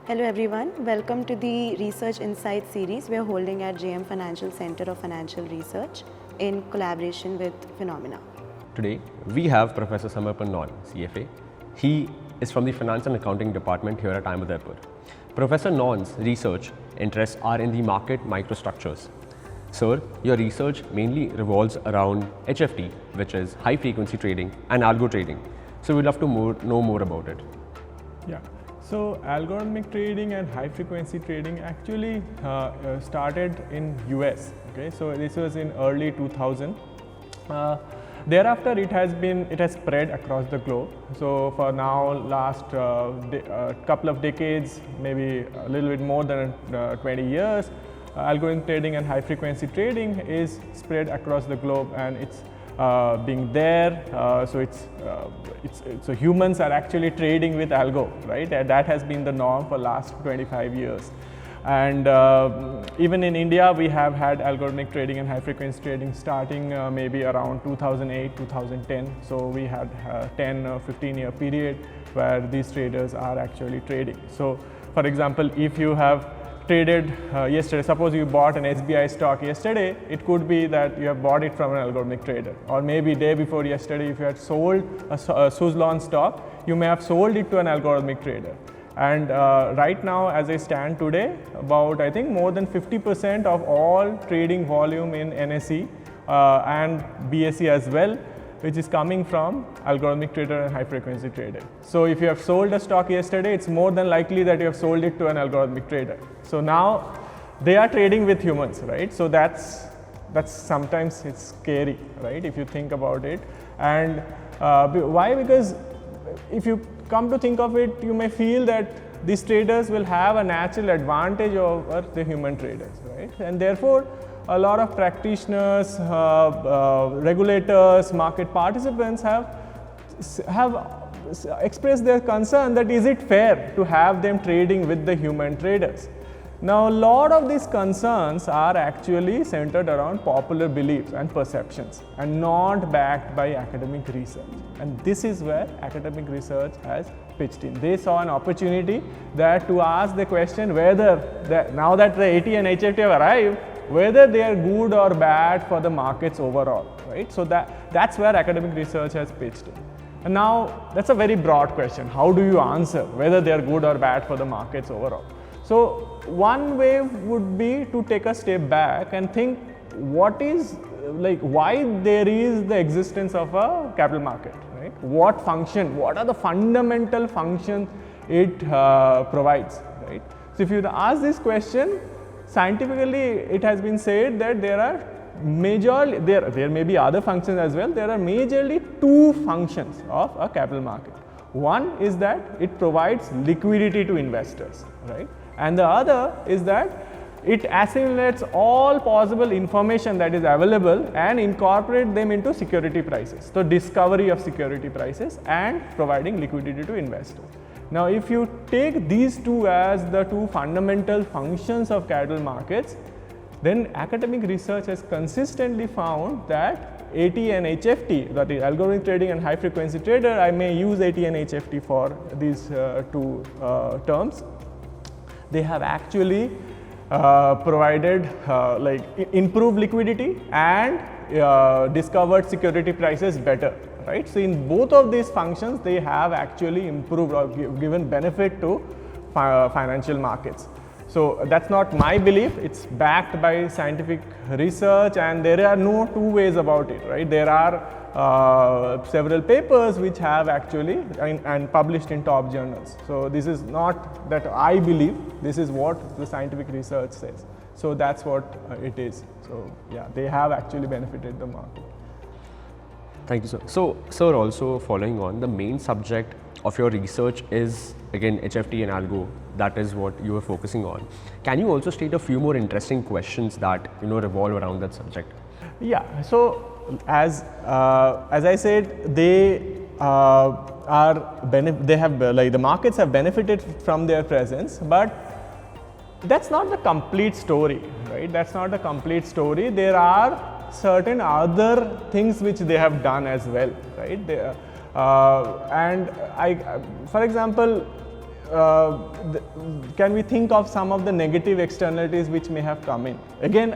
Hello everyone, welcome to the Research Insight series we are holding at JM Financial Center of Financial Research in collaboration with Phenomena. Today we have Professor Samarpan Nawn, CFA. He is from the Finance and Accounting Department here at IIM Udaipur. Professor Nawn's research interests are in the market microstructures. Sir, your research mainly revolves around HFT, which is high frequency trading, and algo trading. So we'd love to know more about it. Yeah. So algorithmic trading and high frequency trading actually started in US. Okay, so this was in early 2000. Thereafter, it has spread across the globe. So for now, last couple of decades, maybe a little bit more than 20 years, algorithmic trading and high frequency trading is spread across the globe, and it's being there. So humans are actually trading with algo, right? And that has been the norm for last 25 years. And even in India, we have had algorithmic trading and high frequency trading starting maybe around 2008, 2010. So we had a 10 or 15 year period where these traders are actually trading. So for example, if you have traded yesterday, suppose you bought an SBI stock yesterday, it could be that you have bought it from an algorithmic trader, or maybe day before yesterday, if you had sold a Suzlon stock, you may have sold it to an algorithmic trader. And right now, as I stand today, about I think more than 50% of all trading volume in NSE and BSE as well, which is coming from algorithmic trader and high frequency trader. So if you have sold a stock yesterday, it's more than likely that you have sold it to an algorithmic trader. So now they are trading with humans, right? So that's sometimes it's scary, right? If you think about it. And why? Because if you come to think of it, you may feel that these traders will have a natural advantage over the human traders, right? And therefore, a lot of practitioners, regulators, market participants have expressed their concern that is it fair to have them trading with the human traders. Now, a lot of these concerns are actually centered around popular beliefs and perceptions and not backed by academic research. And this is where academic research has pitched in. They saw an opportunity that to ask the question whether, now that the AT and HFT have arrived, whether they are good or bad for the markets overall, right? So that's where academic research has pitched in. And now that's a very broad question. How do you answer whether they are good or bad for the markets overall? So one way would be to take a step back and think what is why there is the existence of a capital market, right? What are the fundamental functions it provides, right? So if you ask this question, scientifically, it has been said that there may be other functions as well. There are majorly two functions of a capital market. One is that it provides liquidity to investors, right? And the other is that it assimilates all possible information that is available and incorporate them into security prices. So discovery of security prices and providing liquidity to investors. Now, if you take these two as the two fundamental functions of capital markets, then academic research has consistently found that AT and HFT, that is algorithmic trading and high frequency trader, I may use AT and HFT for these two terms. They have actually provided improved liquidity and discovered security prices better. Right? So in both of these functions, they have actually improved or given benefit to financial markets. So that's not my belief, it's backed by scientific research, and there are no two ways about it, right? There are several papers which have actually and published in top journals. So this is not that I believe, this is what the scientific research says. So that's what it is. So yeah, they have actually benefited the market. Thank you, sir. So, sir, also following on, the main subject of your research is again HFT and algo. That is what you are focusing on. Can you also state a few more interesting questions that revolve around that subject? Yeah. So as I said, the markets have benefited from their presence, but that's not the complete story, right? That's not the complete story. There are certain other things which they have done as well, right? For example, can we think of some of the negative externalities which may have come in? Again,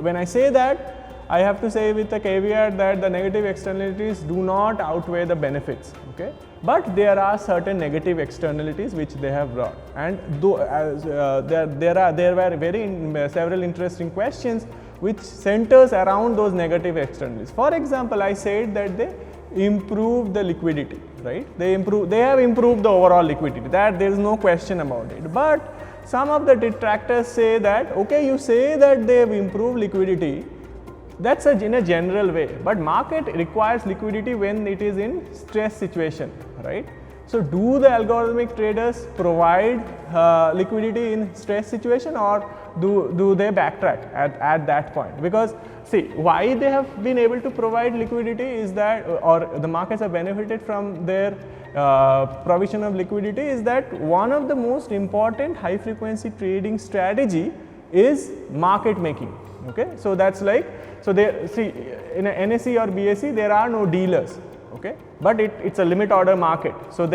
when I say that, I have to say with a caveat that the negative externalities do not outweigh the benefits, okay? But there are certain negative externalities which they have brought, and there were several interesting questions which centers around those negative externalities. For example, I said that they improve the liquidity, right? They have improved the overall liquidity, that there is no question about it. But some of the detractors say that, okay, you say that they have improved liquidity, that's in a general way, but market requires liquidity when it is in stress situation, right? So do the algorithmic traders provide liquidity in stress situation, or do they backtrack at that point? Because see, why they have been able to provide liquidity is that, or the markets have benefited from their provision of liquidity, is that one of the most important high frequency trading strategy is market making. Okay, so that's like, so they see in a NSE or BSE there are no dealers, okay, but it's a limit order market. So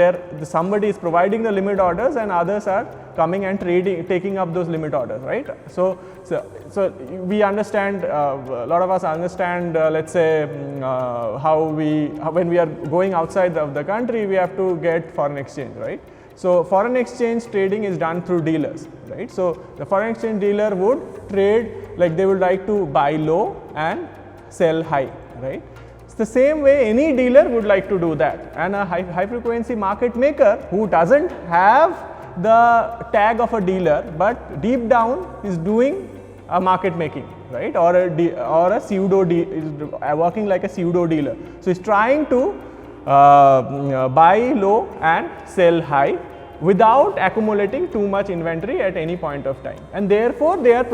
somebody is providing the limit orders and others are coming and taking up those limit orders, right? So we understand, a lot of us understand, let's say when we are going outside of the country, we have to get foreign exchange, right? So foreign exchange trading is done through dealers, right? So the foreign exchange dealer would trade, like they would like to buy low and sell high, right? It's the same way any dealer would like to do that, and a high frequency market maker who doesn't have the tag of a dealer but deep down is doing a market making, right? Or a pseudo is working like a pseudo dealer. So he's trying to buy low and sell high without accumulating too much inventory at any point of time, and therefore they are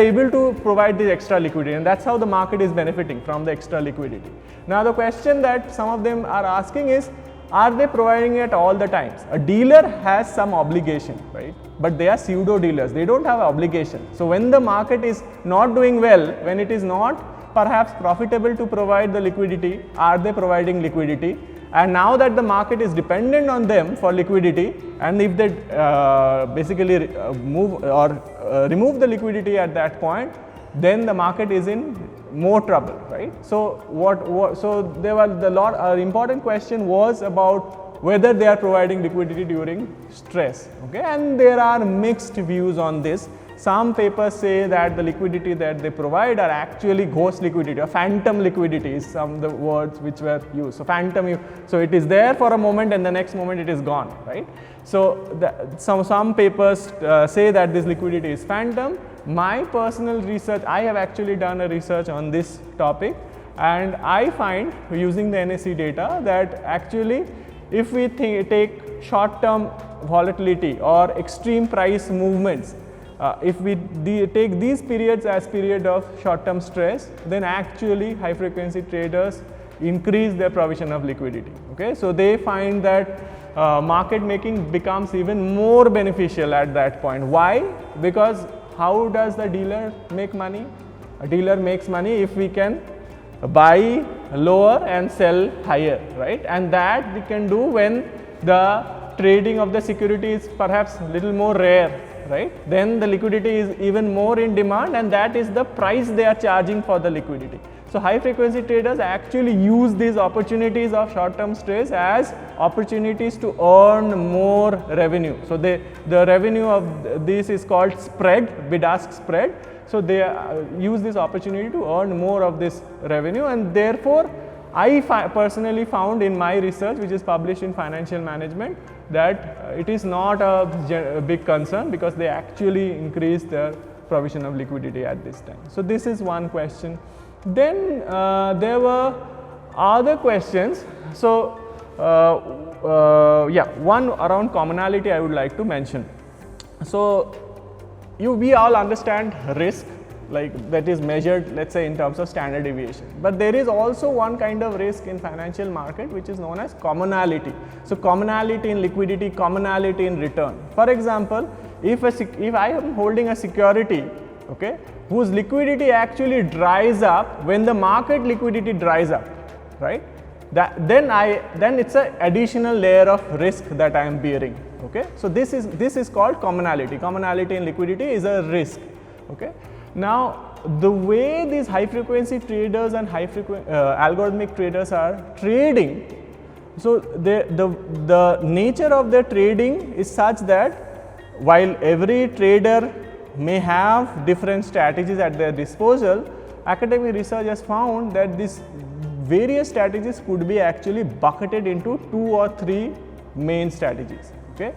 able to provide this extra liquidity, and that's how the market is benefiting from the extra liquidity. Now the question that some of them are asking is, are they providing it all the times? A dealer has some obligation, right? But they are pseudo dealers, they don't have obligation. So when the market is not doing well, when it is not perhaps profitable to provide the liquidity, are they providing liquidity? And now that the market is dependent on them for liquidity, and if they basically move or remove the liquidity at that point, then the market is in more trouble, right? So so there was important question was about whether they are providing liquidity during stress, okay? And there are mixed views on this. Some papers say that the liquidity that they provide are actually ghost liquidity, or phantom liquidity is some of the words which were used. So phantom, so it is there for a moment and the next moment it is gone, right? So some papers say that this liquidity is phantom. My personal research, I have actually done a research on this topic, and I find using the NSE data that actually if we take short-term volatility or extreme price movements, if we take these periods as period of short-term stress, then actually high frequency traders increase their provision of liquidity, okay? So they find that market making becomes even more beneficial at that point. Why? Because how does the dealer make money? A dealer makes money if we can buy lower and sell higher, right? And that we can do when the trading of the security is perhaps a little more rare, right? Then the liquidity is even more in demand, and that is the price they are charging for the liquidity. So high frequency traders actually use these opportunities of short-term stress as opportunities to earn more revenue. So the revenue of this is called spread, bid-ask spread. So they use this opportunity to earn more of this revenue, and therefore I personally found in my research, which is published in Financial Management, that it is not a big concern because they actually increase their provision of liquidity at this time. So this is one question. Then there were other questions. So yeah, one around commonality I would like to mention. So we all understand risk, like that is measured, let's say, in terms of standard deviation. But there is also one kind of risk in financial market which is known as commonality. So commonality in liquidity, commonality in return. For example, if I am holding a security, okay, whose liquidity actually dries up when the market liquidity dries up, right? then it's an additional layer of risk that I am bearing. Okay, so this is called commonality. Commonality in liquidity is a risk. Okay, now the way these high frequency traders and algorithmic traders are trading, so the nature of their trading is such that while every trader may have different strategies at their disposal, academic research has found that these various strategies could be actually bucketed into 2 or 3 main strategies. Okay,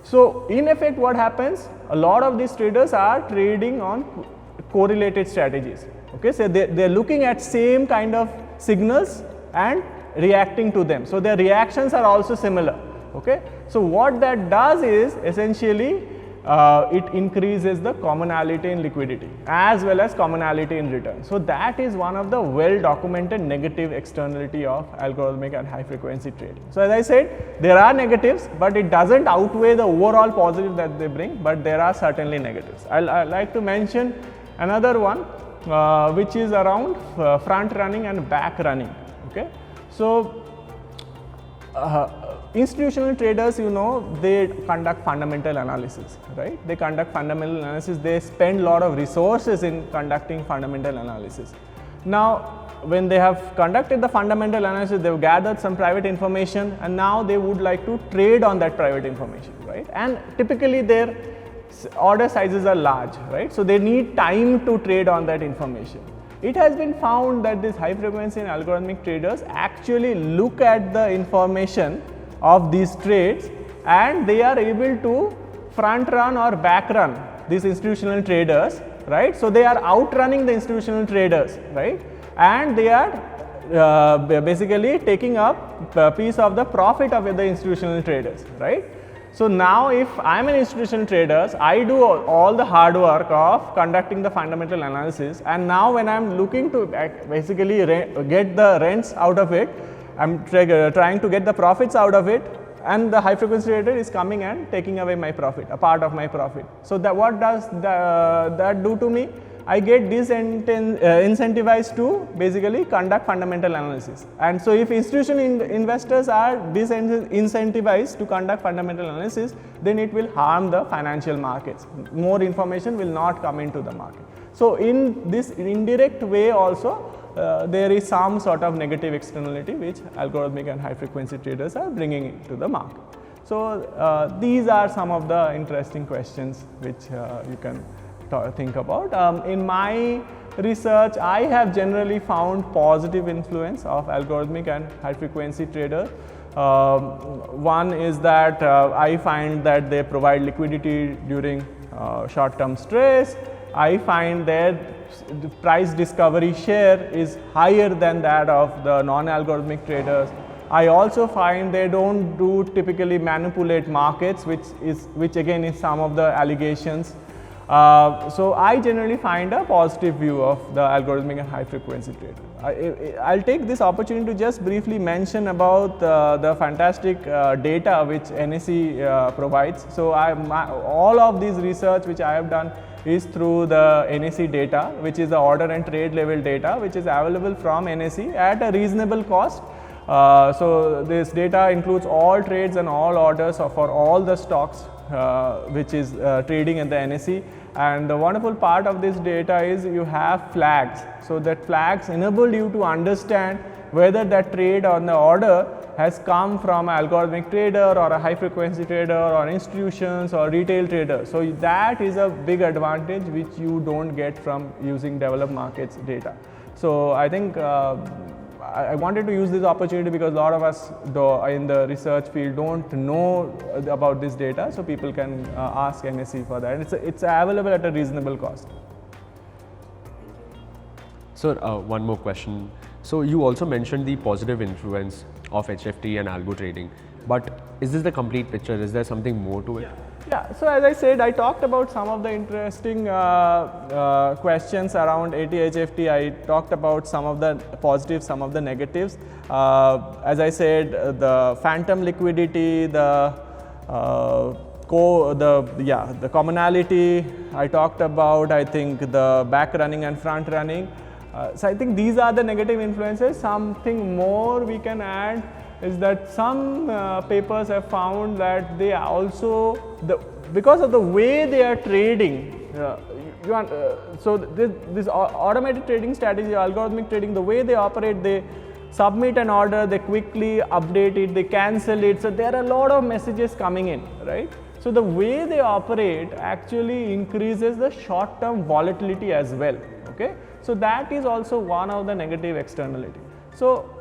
so in effect what happens, a lot of these traders are trading on correlated strategies. Okay, so they are looking at same kind of signals and reacting to them, so their reactions are also similar. Okay, so what that does is essentially it increases the commonality in liquidity as well as commonality in return. So that is one of the well documented negative externality of algorithmic and high frequency trading. So as I said, there are negatives, but it doesn't outweigh the overall positive that they bring, but there are certainly negatives. I'd like to mention another one which is around front running and back running. Okay, so institutional traders, you know, they conduct fundamental analysis, right? They conduct fundamental analysis. They spend a lot of resources in conducting fundamental analysis. Now, when they have conducted the fundamental analysis, they have gathered some private information, and now they would like to trade on that private information, right? And typically their order sizes are large, right? So they need time to trade on that information. It has been found that these high frequency and algorithmic traders actually look at the information of these trades, and they are able to front run or back run these institutional traders, right? So they are outrunning the institutional traders, right? And they are basically taking up a piece of the profit of the institutional traders, right? So now if I am an institutional trader, I do all the hard work of conducting the fundamental analysis, and now when I am looking to basically get the rents out of it, I am trying to get the profits out of it, and the high frequency trader is coming and taking away my profit, a part of my profit. So that what does that do to me? I get incentivized to basically conduct fundamental analysis. And so if institutional investors are disincentivized to conduct fundamental analysis, then it will harm the financial markets. More information will not come into the market. So in this indirect way also, there is some sort of negative externality which algorithmic and high frequency traders are bringing into the market. So these are some of the interesting questions which you can think about. In my research, I have generally found positive influence of algorithmic and high frequency traders. One is that I find that they provide liquidity during short-term stress. I find their price discovery share is higher than that of the non-algorithmic traders. I also find they don't do typically manipulate markets, which again is some of the allegations. So I generally find a positive view of the algorithmic and high frequency trader. I'll take this opportunity to just briefly mention about the fantastic data which NSE provides. So all of these research which I have done is through the NSE data, which is the order and trade level data, which is available from NSE at a reasonable cost. So this data includes all trades and all orders for all the stocks which is trading in the NSE. And the wonderful part of this data is you have flags. So that flags enable you to understand whether that trade on the order has come from an algorithmic trader or a high frequency trader or institutions or retail traders. So that is a big advantage which you don't get from using developed markets data. So I think I wanted to use this opportunity because a lot of us in the research field don't know about this data, so people can ask NSE for that. It's available at a reasonable cost. So one more question. So you also mentioned the positive influence of HFT and algo trading, but is this the complete picture? Is there something more to it? Yeah, so as I said, I talked about some of the interesting questions around AT-HFT. I talked about some of the positives, some of the negatives. As I said, the phantom liquidity, the commonality I talked about, I think the back running and front running. So I think these are the negative influences. Something more we can add is that some papers have found that they also, because of the way they are trading, so this automated trading strategy, algorithmic trading, the way they operate, they submit an order, they quickly update it, they cancel it. So there are a lot of messages coming in, right? So the way they operate actually increases the short-term volatility as well. Okay, so that is also one of the negative externality. So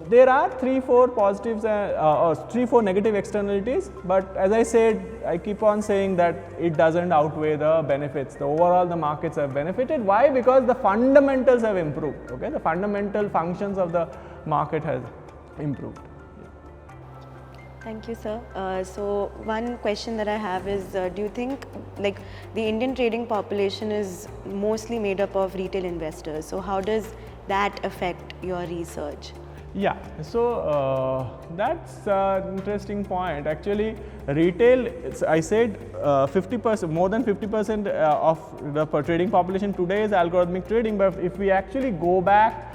there are 3-4 positives or 3-4 negative externalities, but as I said, I keep on saying that it doesn't outweigh the benefits. The overall the markets have benefited. Why? Because the fundamentals have improved. Okay, the fundamental functions of the market has improved. Thank you, sir. So one question that I have is, do you think like the Indian trading population is mostly made up of retail investors? So how does that affect your research? Yeah, so that's an interesting point. Actually, retail, I said 50%, more than 50% of the trading population today is algorithmic trading. But if we actually go back,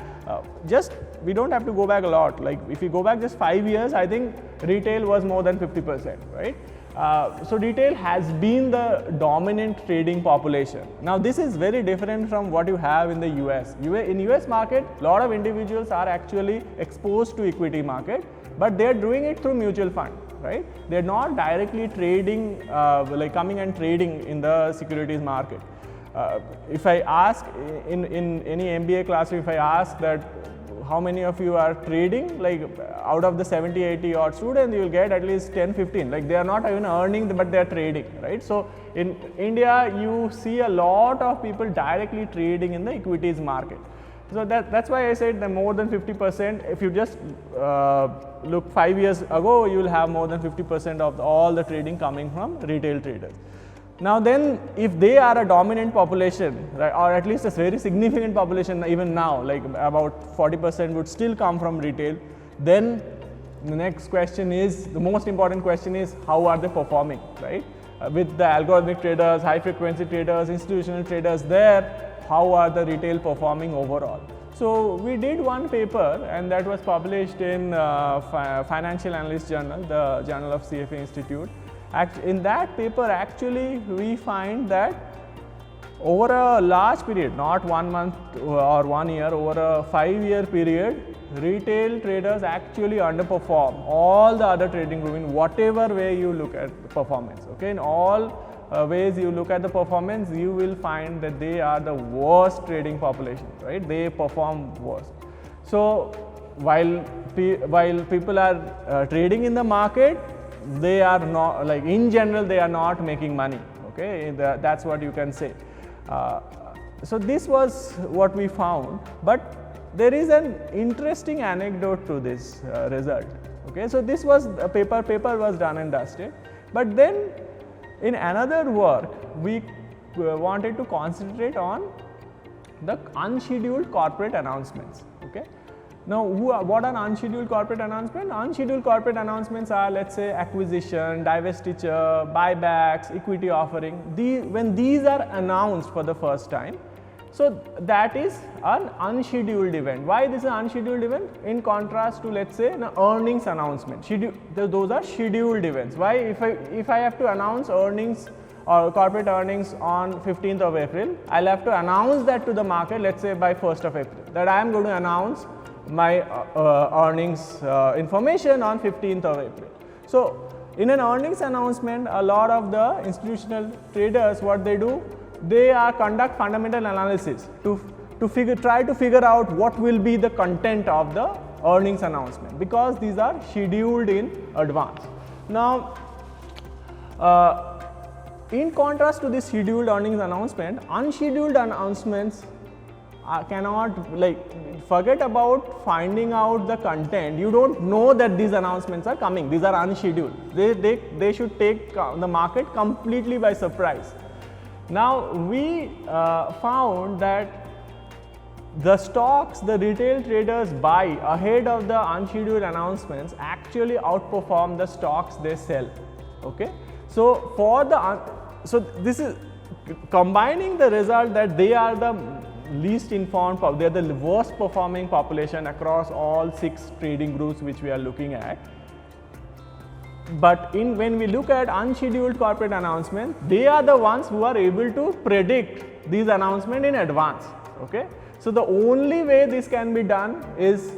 we don't have to go back a lot. Like if we go back just 5 years, I think retail was more than 50%, right? So retail has been the dominant trading population. Now this is very different from what you have in the US. In US market, a lot of individuals are actually exposed to equity market, but they are doing it through mutual fund, right? They are not directly trading, like coming and trading in the securities market. If I ask in any MBA class, if I ask that how many of you are trading, like out of the 70-80 odd students, you will get at least 10-15, like they are not even earning but they are trading, right? So in India, you see a lot of people directly trading in the equities market. So that's why I said that more than 50%, if you just look 5 years ago, you will have more than 50% of all the trading coming from retail traders. Now then, if they are a dominant population, right, or at least a very significant population even now, like about 40% would still come from retail, then the next question is, the most important question is, how are they performing, right? With the algorithmic traders, high frequency traders, institutional traders there, how are the retail performing overall? So we did one paper and that was published in Financial Analyst Journal, the Journal of CFA Institute. In that paper, actually, we find that over a large period, not 1 month or 1 year, over a 5-year period, retail traders actually underperform all the other trading group in whatever way you look at performance. Okay, in all ways you look at the performance, you will find that they are the worst trading population, right? They perform worst. So while people are trading in the market, they are not, like in general, they are not making money. Okay, that's what you can say. So this was what we found, but there is an interesting anecdote to this result. Okay, so this was a paper was done and dusted, but then in another work we wanted to concentrate on the unscheduled corporate announcements. Okay. Now, what are unscheduled corporate announcements? Unscheduled corporate announcements are, let's say, acquisition, divestiture, buybacks, equity offering. When these are announced for the first time, so that is an unscheduled event. Why this is an unscheduled event? In contrast to, let's say, an earnings announcement. Those are scheduled events. Why? If I have to announce earnings or corporate earnings on 15th of April, I'll have to announce that to the market, let's say by 1st of April, that I am going to announce my earnings information on 15th of April. So in an earnings announcement, a lot of the institutional traders, what they do, they conduct fundamental analysis to try to figure out what will be the content of the earnings announcement, because these are scheduled in advance. Now, in contrast to this scheduled earnings announcement, unscheduled announcements cannot, like, forget about finding out the content. You don't know that these announcements are coming. These are unscheduled. They should take the market completely by surprise. Now we found that the stocks the retail traders buy ahead of the unscheduled announcements actually outperform the stocks they sell. Okay, so this is combining the result that they are the least informed, they are the worst performing population across all 6 trading groups which we are looking at. But when we look at unscheduled corporate announcement, they are the ones who are able to predict these announcements in advance. Okay? So the only way this can be done is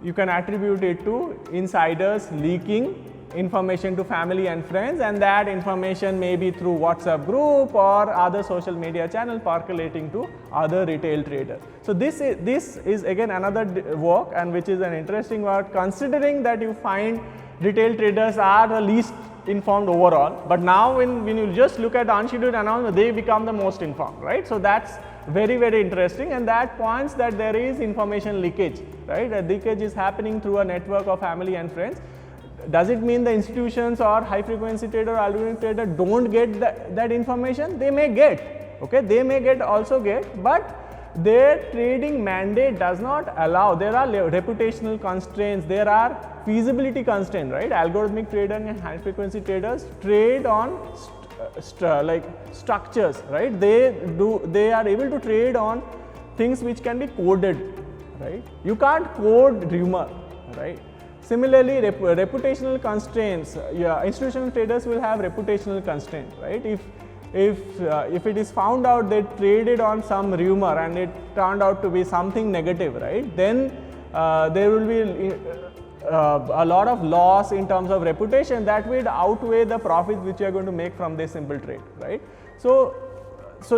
you can attribute it to insiders leaking information to family and friends, and that information may be through WhatsApp group or other social media channel percolating to other retail traders. So this is again another work, and which is an interesting work, considering that you find retail traders are the least informed overall, but now when you just look at the unscheduled announcement, they become the most informed, right? So that's very, very interesting, and that points that there is information leakage, right? A leakage is happening through a network of family and friends. Does it mean the institutions or high frequency trader or algorithmic trader don't get that information? They may get, okay? They may also get, but their trading mandate does not allow. There are reputational constraints, there are feasibility constraints, right? Algorithmic traders and high frequency traders trade on structures, right? They are able to trade on things which can be coded, right? You can't code rumor, right? Similarly, reputational constraints, institutional traders will have reputational constraints, right? If it is found out they traded on some rumor and it turned out to be something negative, right, then there will be a lot of loss in terms of reputation that will outweigh the profits which you are going to make from this simple trade, right? So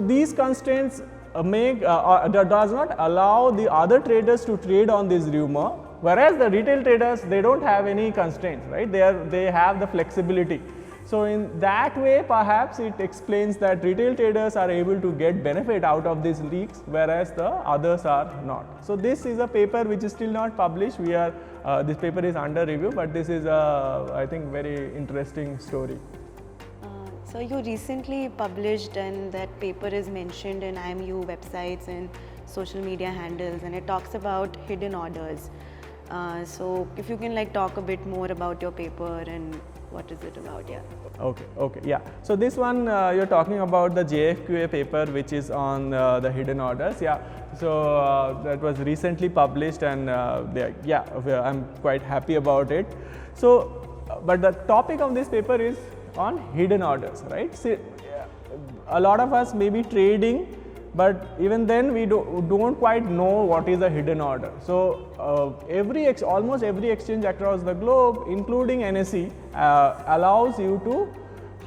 these constraints does not allow the other traders to trade on this rumor, whereas the retail traders, they don't have any constraints, right? They have the flexibility. So in that way, perhaps it explains that retail traders are able to get benefit out of these leaks, whereas the others are not. So this is a paper which is still not published. This paper is under review, but this is I think very interesting story. So you recently published, and that paper is mentioned in IIMU websites and social media handles, and it talks about hidden orders. So if you can talk a bit more about your paper and what is it about, yeah. Okay, yeah. So this one you're talking about the JFQA paper, which is on the hidden orders, yeah. So that was recently published, and I'm quite happy about it. So, but the topic of this paper is on hidden orders, right? See, a lot of us may be trading, but even then we don't quite know what is a hidden order. So almost every exchange across the globe, including NSE, allows you to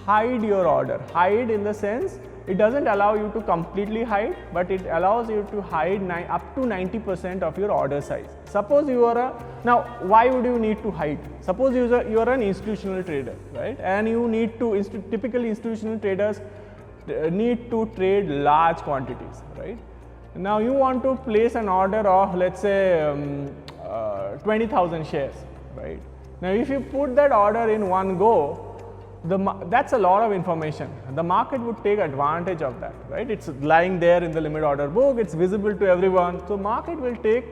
hide your order. Hide in the sense, it doesn't allow you to completely hide, but it allows you to hide up to 90% of your order size. Suppose you are now why would you need to hide? Suppose you are an institutional trader, right? And you need to, typically institutional traders need to trade large quantities, right? Now you want to place an order of, let's say 20,000 shares, right? Now if you put that order in one go, that's a lot of information. The market would take advantage of that, right? It's lying there in the limit order book, it's visible to everyone. So market will take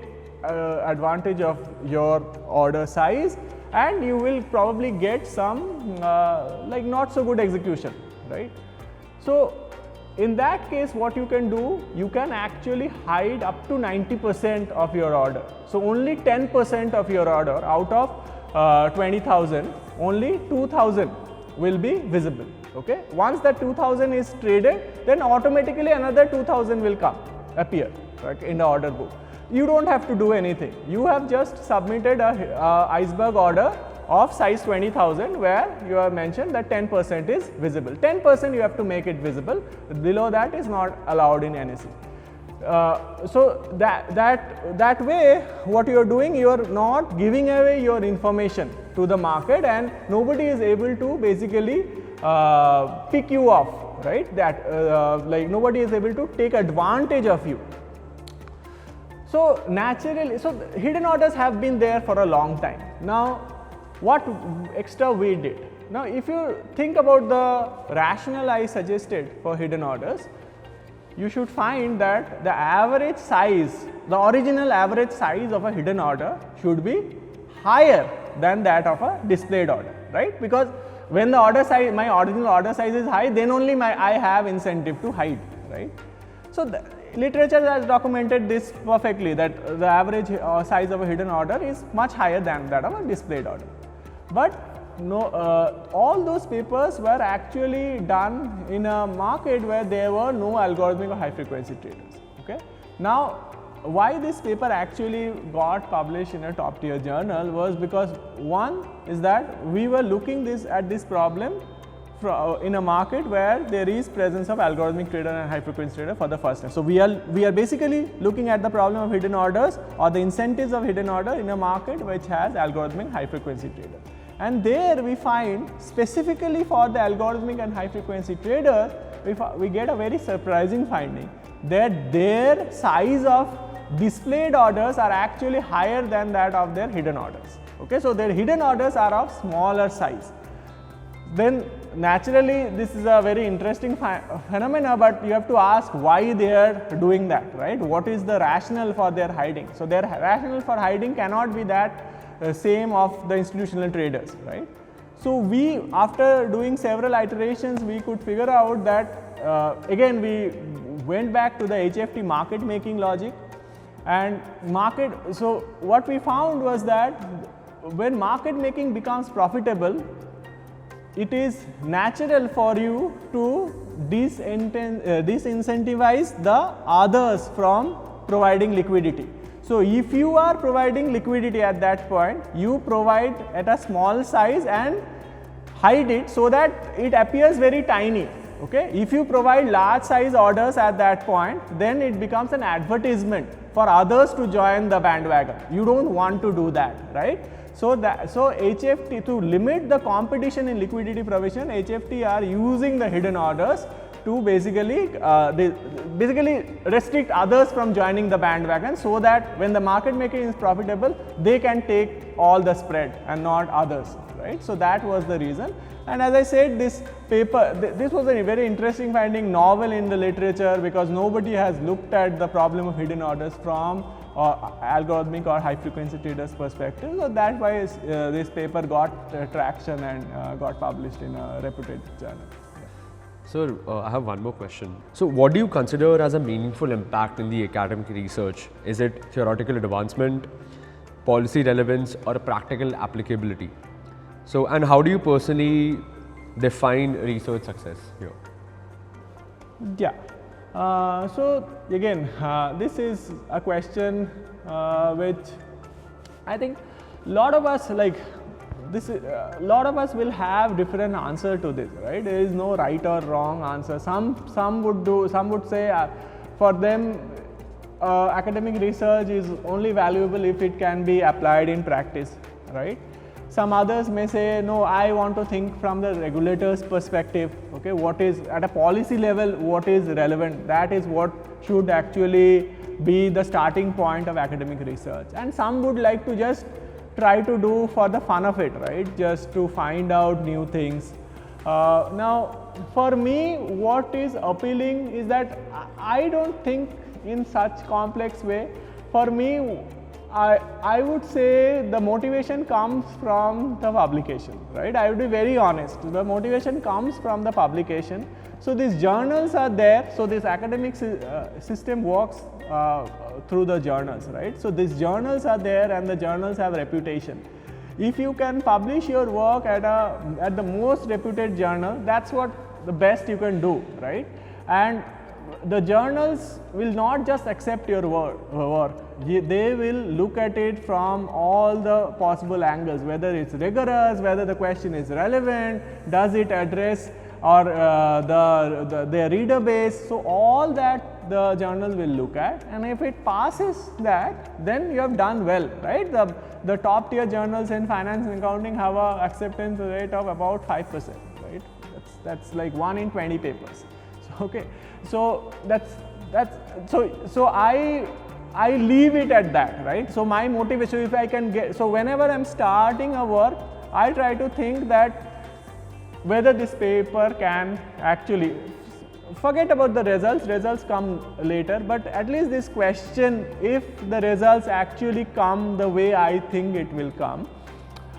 advantage of your order size, and you will probably get some not so good execution, right? So in that case, what you can do, you can actually hide up to 90% of your order. So only 10% of your order out of 20,000, only 2,000 will be visible, okay? Once that 2,000 is traded, then automatically another 2,000 will appear, right, in the order book. You don't have to do anything. You have just submitted a iceberg order of size 20,000, where you have mentioned that 10% is visible. 10% you have to make it visible. Below that is not allowed in NSE. So that way, what you are doing, you are not giving away your information to the market, and nobody is able to basically pick you off, right? Nobody is able to take advantage of you. So naturally, hidden orders have been there for a long time. Now, what extra we did? Now, if you think about the rationale I suggested for hidden orders, you should find that the average size, the original average size of a hidden order should be higher than that of a displayed order, right? Because when the order size, my original order size is high, then only I have incentive to hide, right? So literature has documented this perfectly, that the average size of a hidden order is much higher than that of a displayed order. But no, all those papers were actually done in a market where there were no algorithmic or high frequency traders. Okay. Now, why this paper actually got published in a top tier journal was because one is that we were looking at this problem in a market where there is presence of algorithmic trader and high frequency trader for the first time. So we are basically looking at the problem of hidden orders or the incentives of hidden order in a market which has algorithmic high frequency trader. And there we find, specifically for the algorithmic and high frequency traders, we get a very surprising finding that their size of displayed orders are actually higher than that of their hidden orders. Okay, so their hidden orders are of smaller size. Then naturally this is a very interesting phenomena, but you have to ask why they are doing that, right? What is the rationale for their hiding? So their rationale for hiding cannot be that same of the institutional traders, right? So we, after doing several iterations, we could figure out that again we went back to the HFT market making logic and so what we found was that when market making becomes profitable, it is natural for you to disincentivize the others from providing liquidity. So if you are providing liquidity at that point, you provide at a small size and hide it so that it appears very tiny. Okay? If you provide large size orders at that point, then it becomes an advertisement for others to join the bandwagon. You don't want to do that, right? So HFT, to limit the competition in liquidity provision, HFT are using the hidden orders to basically restrict others from joining the bandwagon, so that when the market making is profitable, they can take all the spread and not others, right? So that was the reason. And as I said, this paper, this was a very interesting finding, novel in the literature, because nobody has looked at the problem of hidden orders from algorithmic or high frequency traders perspective. So that's why this paper got traction and got published in a reputed journal. Sir, I have one more question. So what do you consider as a meaningful impact in the academic research? Is it theoretical advancement, policy relevance, or practical applicability? So, and how do you personally define research success here? Yeah. So again, this is a question which I think a lot of us will have different answer to this, right? There is no right or wrong answer. Some would say for them academic research is only valuable if it can be applied in practice, right? Some others may say, no, I want to think from the regulator's perspective, okay, what is at a policy level, what is relevant, that is what should actually be the starting point of academic research. And some would like to just try to do for the fun of it, right, just to find out new things. Now, for me, what is appealing is that I don't think in such complex way. For me, I would say the motivation comes from the publication, right? I would be very honest. The motivation comes from the publication. So these journals are there. So this academic system works through the journals, right? So these journals are there and the journals have reputation. If you can publish your work at the most reputed journal, that's what the best you can do, right? And the journals will not just accept your work, they will look at it from all the possible angles, whether it's rigorous, whether the question is relevant, does it address or their reader base. So all that the journal will look at, and if it passes that, then you have done well, right? The top tier journals in finance and accounting have a acceptance rate of about 5%, right? That's like 1 in 20 papers. So, okay, so so I leave it at that, right? So my motivation, if I can get, so whenever I'm starting a work, I try to think that whether this paper can actually, forget about the results come later, but at least this question, if the results actually come the way I think it will come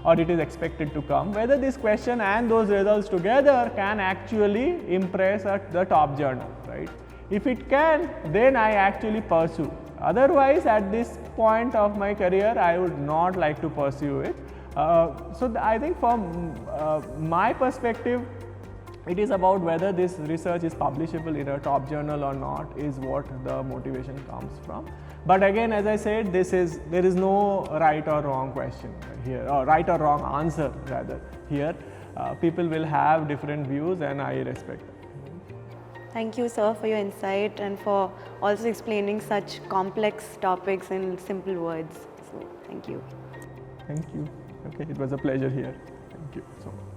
or it is expected to come, whether this question and those results together can actually impress at the top journal, right? If it can, then I actually pursue. Otherwise, at this point of my career, I would not like to pursue it. I think from my perspective, it is about whether this research is publishable in a top journal or not is what the motivation comes from. But again, as I said, there is no right or wrong question here, or right or wrong answer rather here. People will have different views and I respect that. Thank you, sir, for your insight and for also explaining such complex topics in simple words. So, thank you. Thank you. Okay, it was a pleasure here. Thank you so much.